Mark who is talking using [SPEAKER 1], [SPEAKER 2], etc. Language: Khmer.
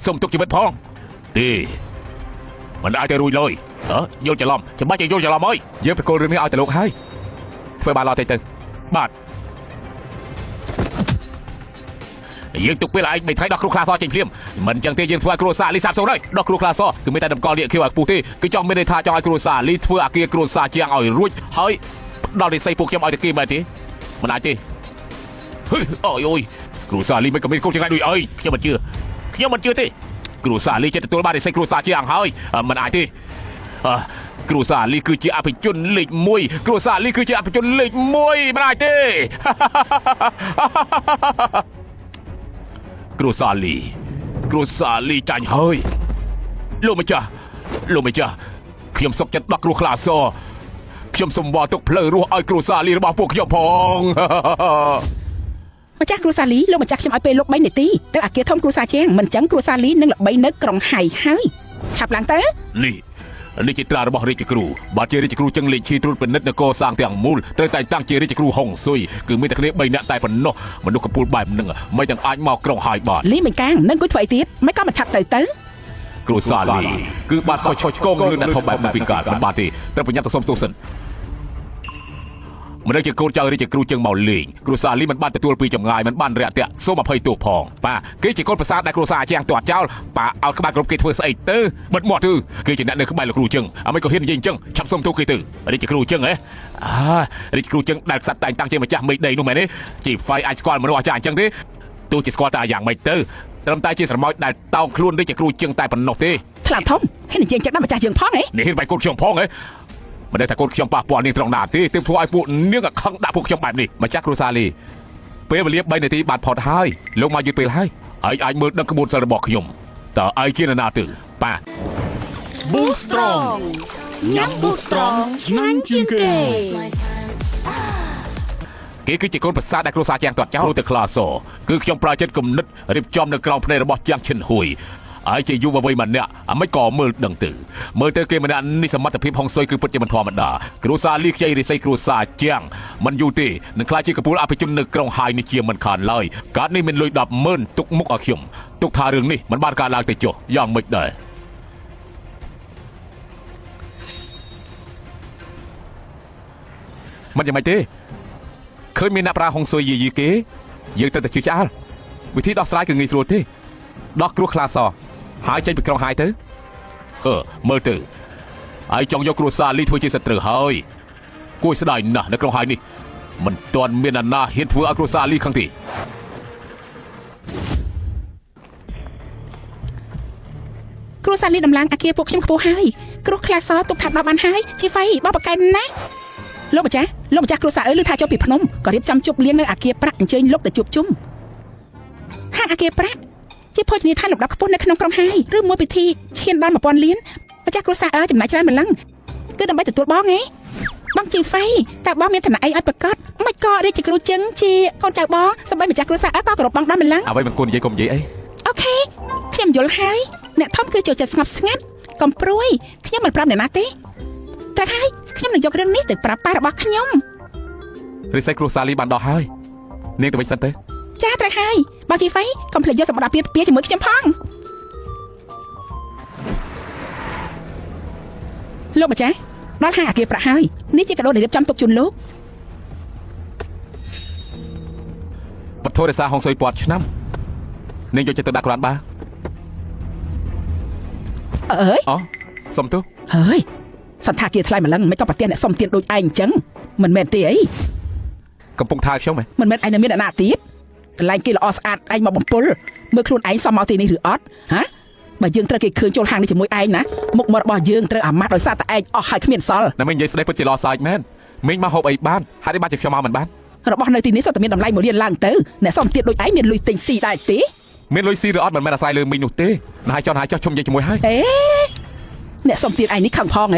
[SPEAKER 1] សុំទុកជីវិតផងទេមិនអាចទៅរួចឡើយយល់ច្រឡំចាំបាច់យល់ច្រឡំអើយយើងប្រកល់រឿងនេះឲ្យតែលោកហើយធ្វើបានឡទៅបាទយើងទុកពេលឯងមិនថៃដល់គ្រូខ្លាសចេញភ្លាមមិនចឹងទេយើងធ្វើឲ្យគ្រួសារលីសាប់សូនហើយដល់គ្រូខ្លាសគឺមានតែតម្កល់លាកខៀវឲ្យពុះទេគឺចង់មានន័យថាចង់ឲ្យគ្រួសារលីធ្វើអាគារគ្រួសារជាងឲ្យរួចហើយដល់និស័យពួកខ្ញុំឲ្យតែគេមែនទេមិនអាចទេអូយគ្រូសារលីមិនក៏មានកូនចឹងដូចអើយខ្ញុំមិនជឿទេគ្រូសារលីចិត្តទទួលបាននិស័យគ្រួសារជាងហើយមិនអាចទេគ្រូសារលីគឺជាអភិជនលេខ1គ្រូសារលីគឺជាអភិជនលេខ1មិនអាចទេគ្រូសាលីចាញ់ហើយលោកម្ចាស់ខ្ញុំសុកចិត្តដល់គ្រូខ្លាសខ្ញុំសូមវល់ទុកផ្លូវរស់ឲ្យគ្រូសាលីរបស់ពួកខ្ញុំផង
[SPEAKER 2] ម្ចាស់គ្រូសាលីលោកម្ចាស់ខ្ញុំឲ្យពេលលោក3នាទីទៅអាគារធំគ្រូសាជាងមិនចឹងគ្រូសាលីនឹងល្បីនៅក្រុងហៃហើយឆាប់ឡើងទៅ
[SPEAKER 1] នេះជាត្រារបស់រាជគ្រូបាទជារាជគ្រូចឹងលេខឈីត្រួតពិនិត្យនគរសាងទាំងមូលត្រូវតែតាំងជារាជគ្រូហុងស៊ុយគឺមានតែគ្នា3នាក់តែប៉ុណ្ណោះមនុស្សកពូលបែបហ្នឹងមិនទាំងអាចមកក្រុងហើយបាទ
[SPEAKER 2] លីមិនកាំងនឹងគួយធ្វើអីទៀតមិនក៏មិនឆាប់ទៅ
[SPEAKER 1] គ្រូសាលីគឺបាទខុសឆ្គងរឿងអ្នកធំបែបនេះពីកើតមិនបាទទេត្រូវប្រញាប់ទៅសុំទោសសិនមិនដឹងជាកូនចៅរាជគ្រូជើងមកលេងគ្រូសាលីមិនបានទទួលពីចម្ងាយមិនបានរាក់ទាក់សូមអភ័យទោសផងបាទគេជាកូនប្រសាដែលគ្រូសាជាងទាត់ចោលបាទឲ្យក្បាលគ្រប់គេធ្វើស្អីទៅបិទមាត់ទៅគេជាអ្នកនៅក្បែរលោកគ្រូជើងអ្វីក៏ហ៊ាននិយាយអញ្ចឹងឆាប់សុំទោសគេទៅរាជគ្រូជើងរាជគ្រូជើងដែលខ្សាត់តែងតាំងជាម្ចាស់មេដីនោះមែនទេជីហ្វៃអាចស្គាល់មនុស្សអាចារ្យអញ្ចឹងទេទោះជាស្គាល់តែយ៉ាងម៉េចទៅត្រឹមតែជាស្រមោចដែលតោងខ្លួនរាជគ្រូជើងតែប៉ុណ្ណោះទេ
[SPEAKER 2] ថ្លាធំហ៊ាននិយាយចឹងដល់ម្ចាស់យើងផងហ៎
[SPEAKER 1] នេះហ៊ានបែកកូនខ្ញុំផងហ៎មិនដឹងថាកូនខ្ញុំប៉ះពាល់នាងត្រង់ណាទេទើបធ្វើឲ្យពួកនាងខឹងដាក់ពួកខ្ញុំបែបនេះម្ចាស់គ្រូសាលីពេលវេលា3នាទីបានផុតហើយលោកមកយឺតពេលហើយអាចមើលដឹងក្បួនសិលរបស់ខ្ញុំតើឯងជានរណាទៅប៉ា
[SPEAKER 3] Boost Strong ញ៉ាំ Boost Strong ឆ្ងាញ់ជាង
[SPEAKER 1] គេគឺជាកូនប្រសាដែលគ្រូសាជាងទាត់ចោលទៅខ្លាសគឺខ្ញុំប្រើចិត្តគំនិតរៀបចំនៅក្រោមភ្នែករបស់ជាងឈិនហួយហើយជាយុវវ័យម្នាក់អាមិនក៏មើលដឹងទៅគេម្នាក់នេះសមត្ថភាពហុងស៊ុយគឺពិតជាមិនធម្មតាគ្រូសាលីខ្ចីរិស័យគ្រូសាជាងមិនយូរទេនឹងក្លាយជាកពូលអភិជននៅក្រុងហៃនេះជាមិនខានឡើយកើតនេះមានលុយ100000ទុកមុខឲ្យខ្ញុំទុកថារឿងនេះមិនបានកើតឡើងទៅចុះយ៉ាងម៉េចដែរមិនយ៉ាងម៉េចទេឃើញមានអ្នកប្រើហុងស៊ុយយីគេយើងទៅតែជឿឆ្អាលវិធីដោះស្រាយគឺងាយស្រួលទេដោះគ្រោះខ្លាសហើយចេញពីក្រុងហើយទៅមើលទៅហើយចង់យកគ្រួសារលីធ្វើជាសត្រូវហើយគួរស្ដាយណាស់នៅក្រុងហើយនេះមិនទាន់មានអ្នកណាហ៊ានធ្វើឲ្យគ្រួសារលីខឹងទេ
[SPEAKER 2] គ្រួសារលីដំឡើងអាគារពួកខ្ញុំខ្ពស់ហើយគ្រោះខ្លាសទុកថា10បានហើយជីហ្វៃបោះបកែណាលោកម្ចាស់គ្រួសារអើយឮថាចូលពីភ្នំក៏រៀបចំជប់លៀងនៅអាគារប្រាក់អញ្ជើញលោកទៅជួបជុំហាអាគារប្រាក់ជាភោជនីយដ្ឋានលំដាប់ខ្ពស់នៅក្នុងក្រុងហៃឬមួយពិធីឈានដល់1000លានម្ចាស់គ្រួសារចំណាយច្រើនម្លឹងគឺដើម្បីទទួលបងឯងបងជីហ្វៃតើបងមានឋានៈអីឲ្យប្រកាសមិនក៏រាជគ្រូជឹងជាកូនចៅបងសម្បីម្ចាស់គ្រួសារក៏គោរពបងដល់ម្លឹង
[SPEAKER 1] អ្វីមិនគួរនិយាយកុំនិយាយអី
[SPEAKER 2] អូខេខ្ញុំយល់ហើយអ្នកធំគឺចូលចិត្តស្ងប់ស្ងាត់កុំព្រួយខ្ញុំមិនប្រាប់អ្នកណាទេតែហើយខ្ញុំនឹងយករឿងនេះទៅប្រាប់ប៉ារបស់ខ្ញុំ
[SPEAKER 1] រិស័យគ្រួសារលីបានដោះហើយនាងទៅវិញសិនទៅ
[SPEAKER 2] ចាត្រូវហើយបងជីហ្វៃកុំភ្លេចយកសម្បត្តិអាពាហ៍ជាមួយខ្ញុំផងលោកម្ចាស់ដល់ហាងអាគារប្រាក់ហើយនេះជាកាដូដែលរៀបចំទុកជូនលោក
[SPEAKER 1] បទធររសារហុងស៊ុយពាត់ឆ្នាំនាងយកចិត្តទៅដាក់ក្រានបា
[SPEAKER 2] អើយ
[SPEAKER 1] សុំទោស
[SPEAKER 2] ហើយសន្តាគារថ្លៃម្លឹងមិនក៏ប្រទះអ្នកសុំទៀនដូចឯងអញ្ចឹងមិនមែនទេអី
[SPEAKER 1] កំពុងថាខ្ញុំ
[SPEAKER 2] មិនមែនឯងនៅមានអ្នកណាទៀតកន្លែងគេល្អស្អាតឯងមកបំពុលមើលខ្លួនឯងសមមកទីនេះឬអត់ហាបើយើងត្រូវគេឃើញចូលហាងនេះជាមួយឯងណាមុខមាត់របស់យើងត្រូវអាម៉ាស់ដោយសារតែឯងអស់ហើយគ្មានសល់
[SPEAKER 1] ណាមិញនិយាយស្ដីពិតជាឡសាច់មែនមិញមកហូបអីបានហើយបានជាខ្ញុំមកមិនបាន
[SPEAKER 2] របស់នៅទីនេះសុទ្ធតែមានតម្លៃ1លានឡើងទៅអ្នកសុំទៀតដូចឯងមានលុយទិញស៊ីដែរទេ
[SPEAKER 1] មានលុយស៊ីឬអត់មិនមែនអាស្រ័យលើមិញនោះទេណាឲ្យចង់ជុំនិយាយជាមួយហើយ
[SPEAKER 2] អ្នកសុំទៀតឯងនេះខឹងផង